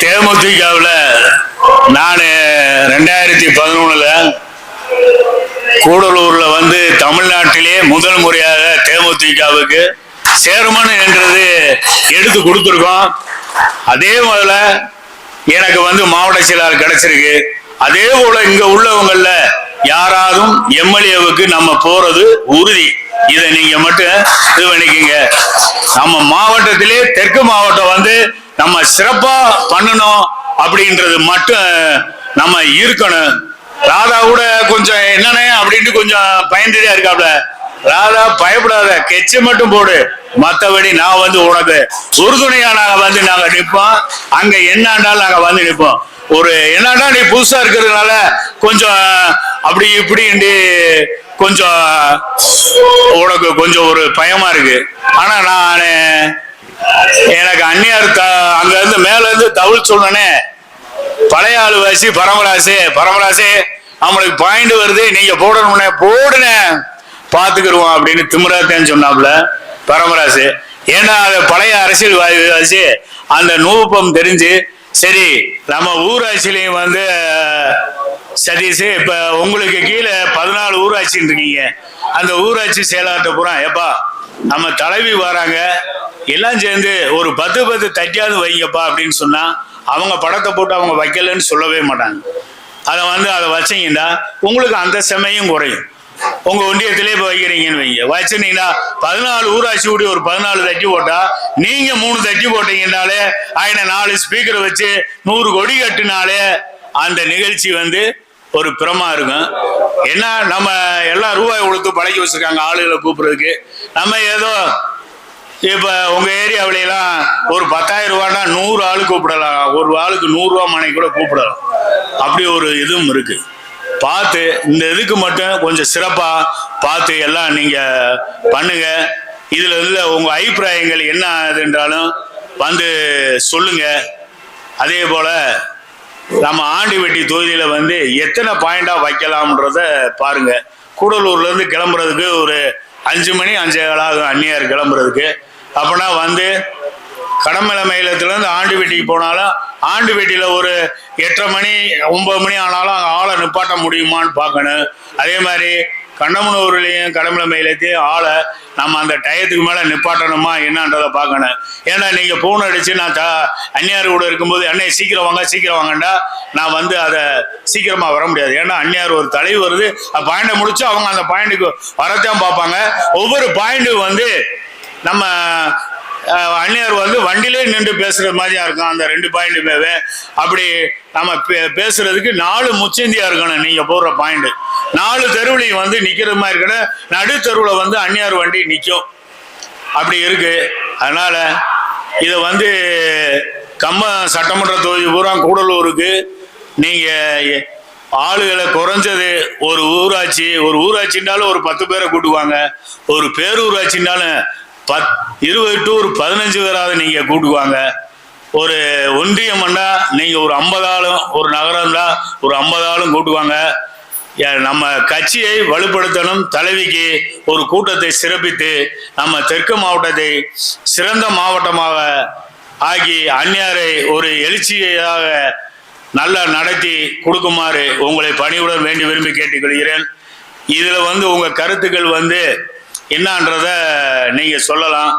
தேமுதிகவில் நான் 2011 கூடலூர்ல தமிழ்நாட்டிலே முதல் முறையாக தேமுதிகவுக்கு சேர்மன் என்றது எடுத்து கொடுத்துருக்கோம். அதே முதல்ல எனக்கு மாவட்ட செயலாளர் கிடைச்சிருக்கு. அதே போல இங்க உள்ளவங்கள யாராவது எம்எல்ஏவுக்கு நம்ம போறது உறுதி. இதை நீங்க மட்டும் இது பண்ணிக்கங்க. நம்ம மாவட்டத்திலே தெற்கு மாவட்டம் நம்ம சிறப்பா பண்ணணும் அப்படின்றது மட்டும் நம்ம இருக்கணும். ராதா கூட கொஞ்சம் என்னன்னே அப்படின்ட்டு கொஞ்சம் பயந்துட்டே இருக்காப்ல. ராதா பயப்படாத, கெச்சு மட்டும் போடு, மத்தபடி நான் உனக்கு உறுதுணையா நாங்க நிற்போம். அங்க என்னண்டாலும் நாங்க நிற்போம். ஒரு என்னடா நீ புதுசா இருக்கிறதுனால கொஞ்சம் அப்படி இப்படி கொஞ்சம் உனக்கு கொஞ்சம் ஒரு பயமா இருக்கு. ஆனா நான் எனக்கு அந்நியார் அங்க இருந்து மேல இருந்து தவிழ் சொன்னனே, பழைய ஆளு வாசி பரமராசே அவங்களுக்கு பாயிண்ட் வருது, நீங்க போடணும்னே போடுன பாத்துக்கிடுவோம் அப்படின்னு திமுறாத்தேன்னு சொன்னாப்ல பரமராசு. ஏன்னா அது பழைய அரசியல் வாசி அந்த நூப்பம் தெரிஞ்சு, சரி நம்ம ஊராட்சியிலையும் சதீஷ் இப்ப உங்களுக்கு கீழே 14 ஊராட்சின்னு இருக்கீங்க. அந்த ஊராட்சி செயலாளர்கிட்ட பூரா எப்பா நம்ம தலைவி வராங்க, எல்லாம் சேர்ந்து ஒரு 10 தட்டியாவது வைங்கப்பா அப்படின்னு சொன்னா அவங்க படத்தை போட்டு அவங்க வைக்கலன்னு சொல்லவே மாட்டாங்க. அதை வச்சீங்கன்னா உங்களுக்கு அந்த செமையும் குறையும். உங்க ஒன்றியத்திலே இப்ப வைக்கிறீங்கன்னு வைங்க, வச்சுனீங்கன்னா 14 ஊராட்சி கூடி ஒரு 14 தட்டி போட்டா நீங்க 3 தட்டி போட்டீங்கன்னாலே 4 ஸ்பீக்கரை வச்சு 100 கொடி கட்டினாலே அந்த நிகழ்ச்சி ஒரு பிரமா இருக்கும். ஏன்னா நம்ம எல்லாம் ரூபாய் கொடுத்து பழக்கி வச்சிருக்காங்க ஆளுகளை கூப்பிடுறதுக்கு. நம்ம ஏதோ இப்ப உங்க ஏரியாவிலாம் ஒரு 10,000 ரூபாய்னா 100 ஆளு கூப்பிடலாம். ஒரு ஆளுக்கு 100 ரூபா மனை கூட கூப்பிடலாம். அப்படி ஒரு இதுவும் இருக்கு. பார்த்து இந்த இதுக்கு மட்டும் கொஞ்சம் சிறப்பா பார்த்து எல்லாம் நீங்க பண்ணுங்க. இதுல உங்க அபிப்பிராயங்கள் என்ன ஆகுதுன்றாலும் சொல்லுங்க. அதே போல நம்ம ஆண்டிவெட்டி தொகுதியில எத்தனை பாயிண்டா வைக்கலாம்ன்றத பாருங்க. கூடலூர்ல இருந்து கிளம்புறதுக்கு ஒரு 5 மணி 5:15 ஆகும் அந்நியார் கிளம்புறதுக்கு. அப்பனா கடமலை மயிலத்துல இருந்து ஆண்டிவெட்டிக்கு போனாலும் ஆண்டிவெட்டியில ஒரு 8:30 மணி 9 மணி ஆனாலும் அங்கே ஆளை நிப்பாட்ட முடியுமான்னு பார்க்கணும். அதே மாதிரி கண்ணமனூர்லையும் கடமலை மயிலத்தையும் ஆளை நம்ம அந்த டயத்துக்கு மேலே நிப்பாட்டணுமா என்னன்றதை பார்க்கணும். ஏன்னா நீங்கள் ஃபோன் அடிச்சு நான் அந்நியார் கூட இருக்கும்போது அண்ணே சீக்கிரம் வாங்கண்டா நான் அதை சீக்கிரமாக வர முடியாது. ஏன்னா அந்நியார் ஒரு தலைவு வருது, பாயிண்டை முடிச்சு அவங்க அந்த பாயிண்ட்டுக்கு வரத்தான் பார்ப்பாங்க. ஒவ்வொரு பாயிண்ட்டு நம்ம அந்நியார் வண்டியிலே நின்று பேசுற மாதிரியா இருக்கும். அந்த 2 பாயிண்ட்டுமே அப்படி நம்ம பேசுறதுக்கு 4 முச்சந்தியா இருக்கணும். நீங்க போடுற பாயிண்ட் 4 தெருவுலையும் நிக்கிற மாதிரி இருக்கணும். நடு தெருவுல அந்நியார் வண்டி நிற்கும். அப்படி இருக்கு. அதனால இதை சட்டமன்ற தொகுதி பூரா கூடலூருக்கு நீங்க ஆளுகளை குறைஞ்சது ஒரு ஊராட்சின்னாலும் ஒரு 10 பேரை கூட்டுவாங்க. ஒரு பேரூராட்சின்னாலும் 20 to 15 பேராவது நீங்க கூட்டுவாங்க. ஒரு ஒன்றியம்னா நீங்க ஒரு 50 ஆளும், ஒரு நகரம் தான் ஒரு 50 ஆளும் கூட்டுவாங்க. நம்ம கட்சியை வலுப்படுத்தணும். தலைவிக்கு ஒரு கூட்டத்தை சிறப்பித்து நம்ம தெற்கு மாவட்டத்தை சிறந்த மாவட்டமாக ஆக்கி அந்நியாரை ஒரு எழுச்சியாக நல்லா நடத்தி கொடுக்குமாறு உங்களை பணியுடன் வேண்டி விரும்பி கேட்டுக்கொள்கிறேன். இதுல உங்க கருத்துக்கள் என்னன்றத நீங்க சொல்லலாம்.